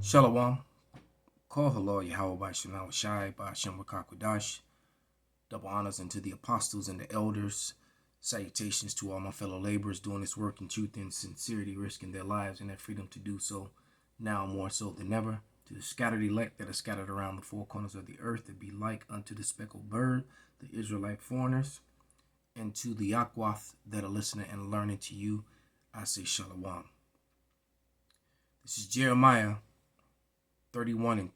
Shalom. Call hello Yahweh by Shalom Shai by Hashem Rakakwadash. Double honors unto the apostles and the elders. Salutations to all my fellow laborers doing this work in truth and sincerity, risking their lives and their freedom to do so, now more so than ever. To the scattered elect that are scattered around the four corners of the earth, that be like unto the speckled bird, the Israelite foreigners, and to the Akwath that are listening and learning to you, I say Shalom. This is Jeremiah 31 and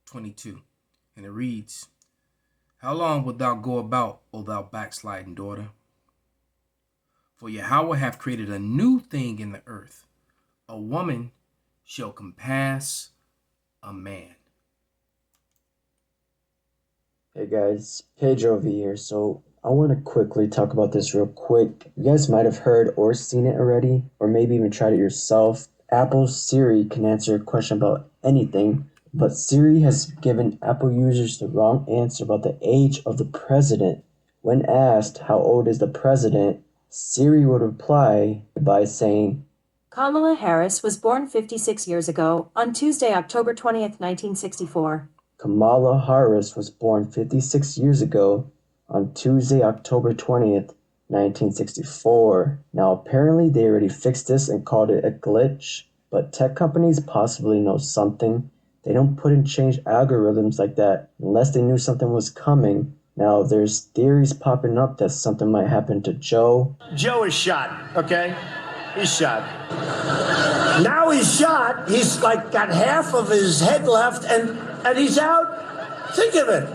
22, and it reads, How long wilt thou go about, O thou backsliding daughter? For Yahweh hath created a new thing in the earth. A woman shall compass a man. Hey guys, Pedro over here. So I want to quickly talk about this real quick. You guys might have heard or seen it already, or maybe even tried it yourself. Apple's Siri can answer a question about anything, but Siri has given Apple users the wrong answer about the age of the president. When asked how old is the president, Siri would reply by saying, Kamala Harris was born 56 years ago on Tuesday, October 20th, 1964. Kamala Harris was born 56 years ago on Tuesday, October 20th, 1964. Now, apparently they already fixed this and called it a glitch, but tech companies possibly know something. They don't put in change algorithms like that unless they knew something was coming. Now, there's theories popping up that something might happen to Joe. Joe is shot, okay? He's shot. Now he's shot. He's like got half of his head left and he's out. Think of it.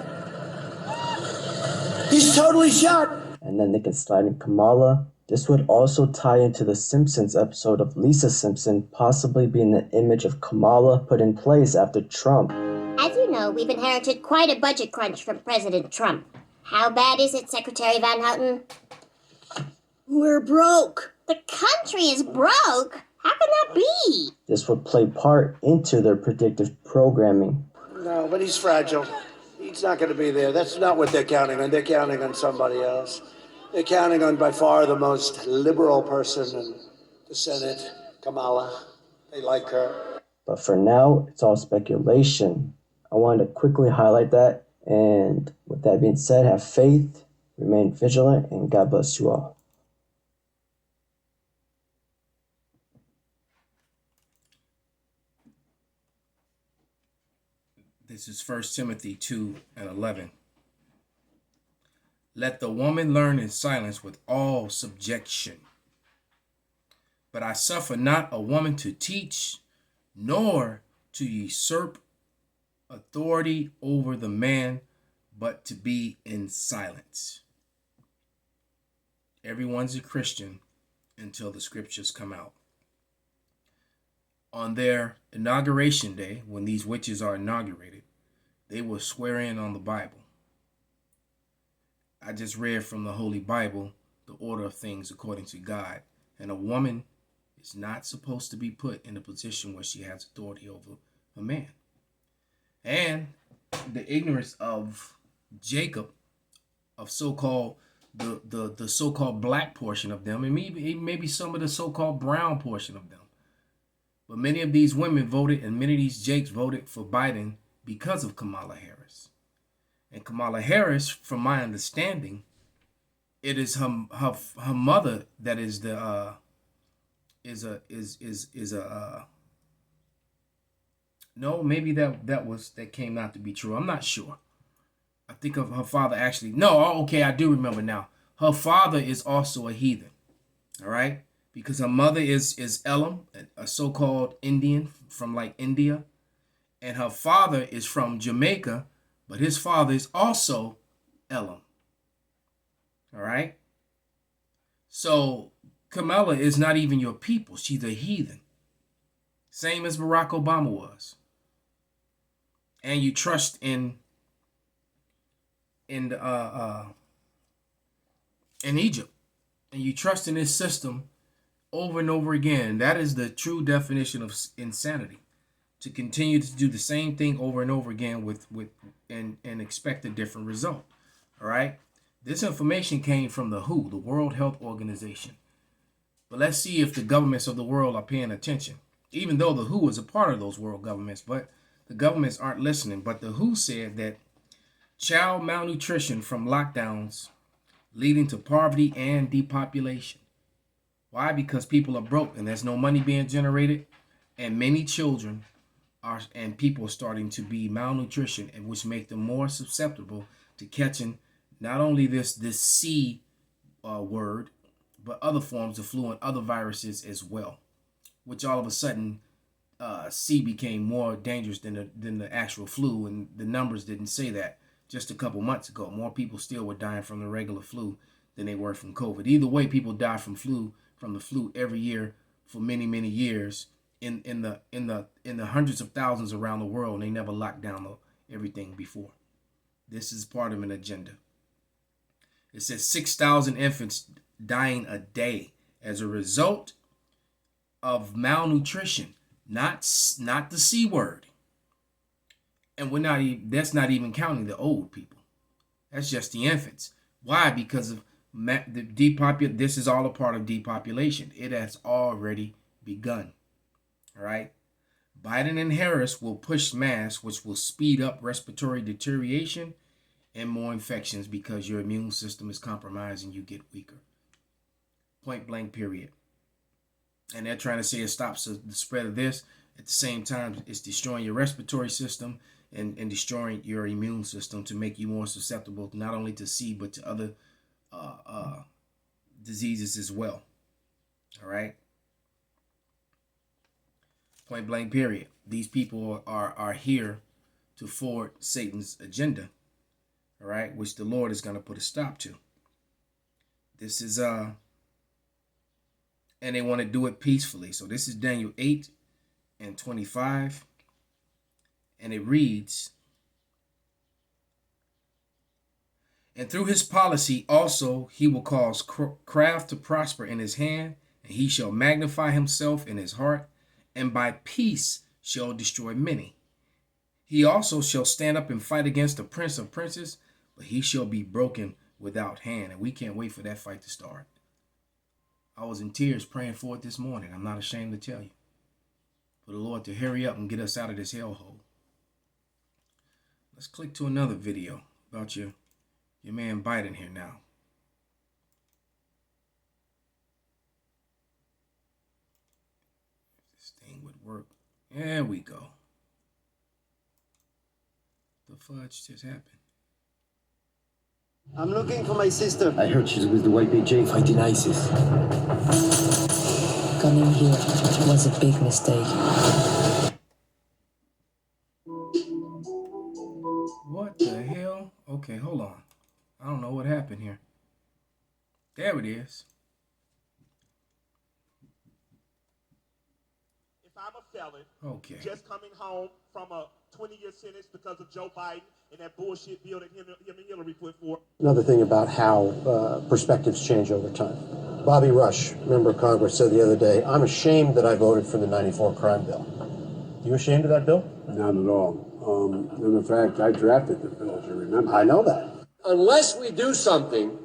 He's totally shot. And then they can slide in Kamala. This would also tie into the Simpsons episode of Lisa Simpson possibly being the image of Kamala put in place after Trump. As you know, we've inherited quite a budget crunch from President Trump. How bad is it, Secretary Van Houten? We're broke. The country is broke? How can that be? This would play part into their predictive programming. No, but he's fragile. He's not going to be there. That's not what they're counting on. They're counting on somebody else. They're counting on by far the most liberal person in the Senate, Kamala. They like her. But for now, it's all speculation. I wanted to quickly highlight that. And with that being said, have faith, remain vigilant, and God bless you all. This is 1 Timothy 2 and 11. Let the woman learn in silence with all subjection. But I suffer not a woman to teach, nor to usurp authority over the man, but to be in silence. Everyone's a Christian until the scriptures come out. On their inauguration day, when these witches are inaugurated, they will swear in on the Bible. I just read from the Holy Bible the order of things according to God, and a woman is not supposed to be put in a position where she has authority over a man. And the ignorance of Jacob, of so-called the so-called black portion of them, and maybe some of the so-called brown portion of them. But many of these women voted, and many of these Jakes voted for Biden because of Kamala Harris. And Kamala Harris, from my understanding, it is her mother that is the no, maybe that came out to be true. I'm not sure. I think of her father actually. No, okay, I do remember now. Her father is also a heathen. All right? Because her mother is Elam, a so-called Indian from like India. And her father is from Jamaica, but his father is also Elam. All right? So Kamala is not even your people. She's a heathen. Same as Barack Obama was. And you trust in Egypt. And you trust in his system over and over again. That is the true definition of insanity. To continue to do the same thing over and over again and expect a different result. All right? This information came from the WHO, the World Health Organization. But let's see if the governments of the world are paying attention. even though the WHO is a part of those world governments, but the governments aren't listening. But the WHO said that child malnutrition from lockdowns leading to poverty and depopulation. Why? Because people are broke and there's no money being generated, and many children are and people are starting to be malnutrition, and which make them more susceptible to catching not only this C word, but other forms of flu and other viruses as well. Which all of a sudden, C became more dangerous than the actual flu, and the numbers didn't say that just a couple months ago. More people still were dying from the regular flu than they were from COVID. Either way, people die from the flu every year for many, many years in the hundreds of thousands around the world, and they never locked down everything before. This is part of an agenda. It says 6,000 infants dying a day as a result of malnutrition, not the C word. And that's not even counting the old people. That's just the infants. Why? Because of this is all a part of depopulation. It has already begun. All right. Biden and Harris will push masks, which will speed up respiratory deterioration and more infections because your immune system is compromised and you get weaker. Point blank, period. And they're trying to say it stops the spread of this. At the same time, it's destroying your respiratory system and destroying your immune system to make you more susceptible not only to C, but to other diseases as well. All right. Point blank, period. These people are here to forward Satan's agenda. All right. Which the Lord is going to put a stop to. This is and they want to do it peacefully. So this is Daniel 8:25. And it reads, and through his policy also he will cause craft to prosper in his hand, and he shall magnify himself in his heart, and by peace shall destroy many. He also shall stand up and fight against the prince of princes, but he shall be broken without hand. And we can't wait for that fight to start. I was in tears praying for it this morning. I'm not ashamed to tell you. For the Lord to hurry up and get us out of this hellhole. Let's click to another video about your man Biden here now. If this thing would work. There we go. The fudge just happened. I'm looking for my sister. I heard she's with the YPJ fighting ISIS. Coming here was a big mistake. What the hell? Okay, hold on. I don't know what happened here. There it is. If I'm a felon, okay, just coming home from a 20-year sentence because of Joe Biden and that bullshit bill that him and Hillary put forth. Another thing about how perspectives change over time. Bobby Rush, member of Congress, said the other day, I'm ashamed that I voted for the 94 crime bill. You ashamed of that bill? Not at all. And in fact, I drafted the bill, as you remember. I know that. Unless we do something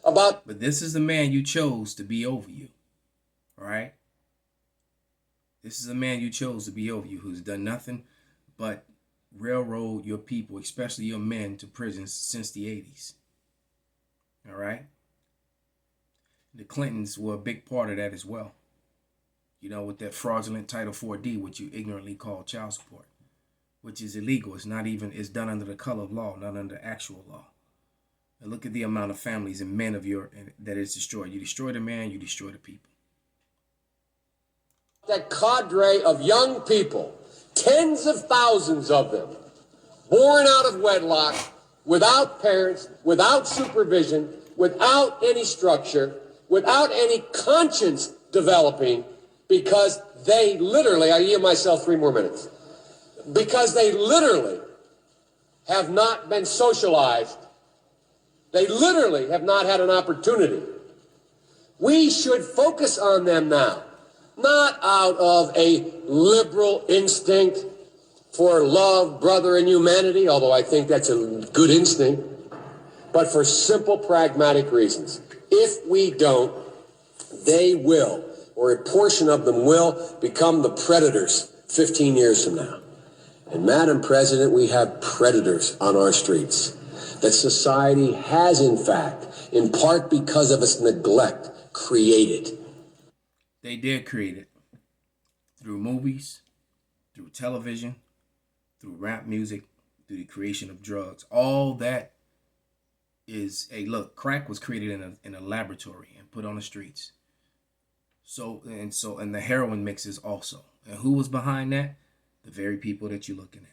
about... But this is the man you chose to be over you. All right? This is a man you chose to be over you who's done nothing but railroad your people, especially your men, to prisons since the 80s. All right? The Clintons were a big part of that as well. You know, with that fraudulent Title 4D, which you ignorantly call child support, which is illegal. It's done under the color of law, not under actual law. And look at the amount of families and men that is destroyed. You destroy the man, you destroy the people. That cadre of young people, tens of thousands of them, born out of wedlock, without parents, without supervision, without any structure, without any conscience developing, because they literally, I yield myself 3 more minutes, because they literally have not been socialized. They literally have not had an opportunity. We should focus on them now, not out of a liberal instinct for love, brother, and humanity, although I think that's a good instinct, but for simple, pragmatic reasons. If we don't, they will or a portion of them will, become the predators 15 years from now. And Madam President, we have predators on our streets that society has, in fact, in part because of its neglect, created. They did create it through movies, through television, through rap music, through the creation of drugs. All that is look, crack was created in a laboratory and put on the streets. And the heroin mixes also. And who was behind that? The very people that you're looking at.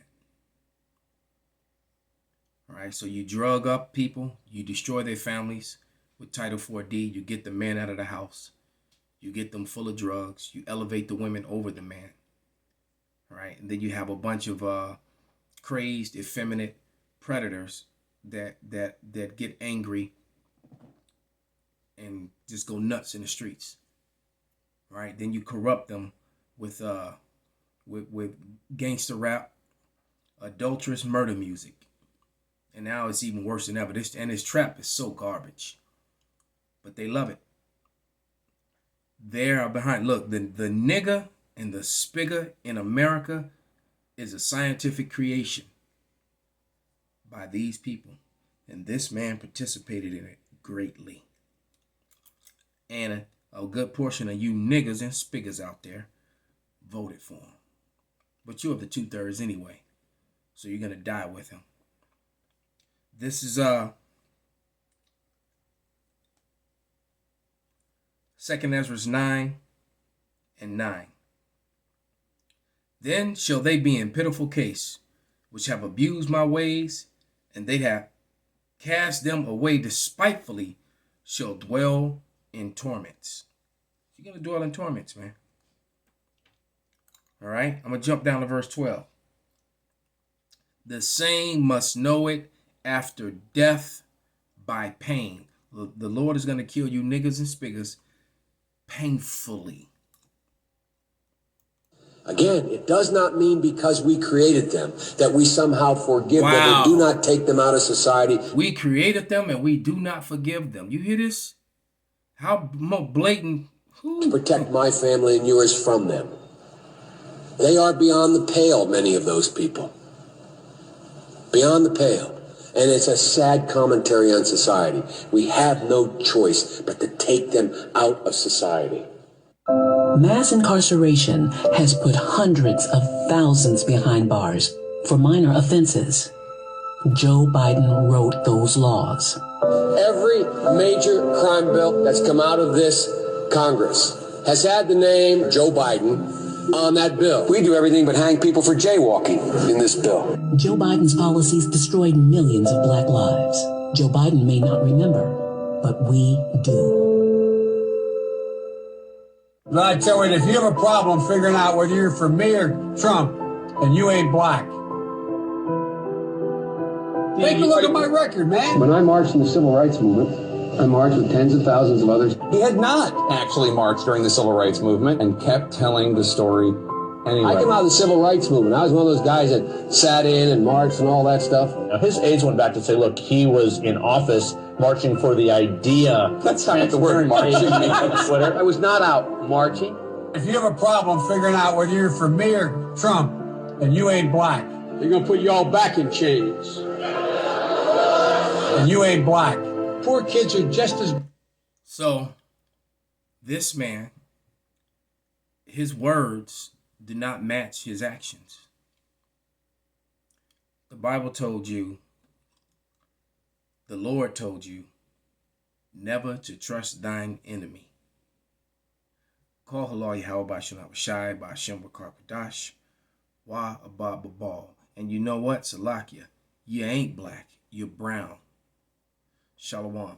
All right, so you drug up people, you destroy their families with Title 4D, you get the men out of the house, you get them full of drugs, you elevate the women over the man. All right, and then you have a bunch of crazed, effeminate predators that get angry and just go nuts in the streets. All right, then you corrupt them with gangster rap, adulterous murder music. And now it's even worse than ever. This trap is so garbage. But they love it. They are behind. Look, the nigger and the spigger in America is a scientific creation by these people. And this man participated in it greatly. And a good portion of you niggers and spiggers out there voted for him. But you're of the 2/3 anyway. So you're going to die with him. This is 2 Ezra 9:9. Then shall they be in pitiful case, which have abused my ways, and they have cast them away despitefully, shall dwell in torments. You're going to dwell in torments, man. All right, I'm going to jump down to verse 12. The same must know it after death by pain. The Lord is going to kill you niggers and spiggers painfully. Again, it does not mean because we created them that we somehow forgive them and do not take them out of society. We created them and we do not forgive them. You hear this? How blatant. To protect my family and yours from them. They are beyond the pale, many of those people. Beyond the pale. And it's a sad commentary on society. We have no choice but to take them out of society. Mass incarceration has put hundreds of thousands behind bars for minor offenses. Joe Biden wrote those laws. Every major crime bill that's come out of this Congress has had the name Joe Biden on that bill. We do everything but hang people for jaywalking in this bill. Joe Biden's policies destroyed millions of black lives. Joe Biden may not remember, but we do. I tell you, if you have a problem figuring out whether you're for me or Trump, and you ain't black. Take a look at my record, man. When I marched in the civil rights movement, I marched with tens of thousands of others. He had not actually marched during the civil rights movement and kept telling the story anyway. I came out of the civil rights movement. I was one of those guys that sat in and marched and all that stuff. Now, his aides went back to say, look, he was in office marching for the idea. That's not what the word marching means. Twitter. I was not out marching. If you have a problem figuring out whether you're for me or Trump, and you ain't black. They're going to put you all back in chains. And you ain't black. Poor kids are just as... So, this man, his words did not match his actions. The Bible told you, the Lord told you, never to trust thine enemy. Call halal Yahweh Shalom Shai by Hashem Bakarkadash Wa Abba Babal. And you know what? Salakia, you ain't black, you're brown. Shalom.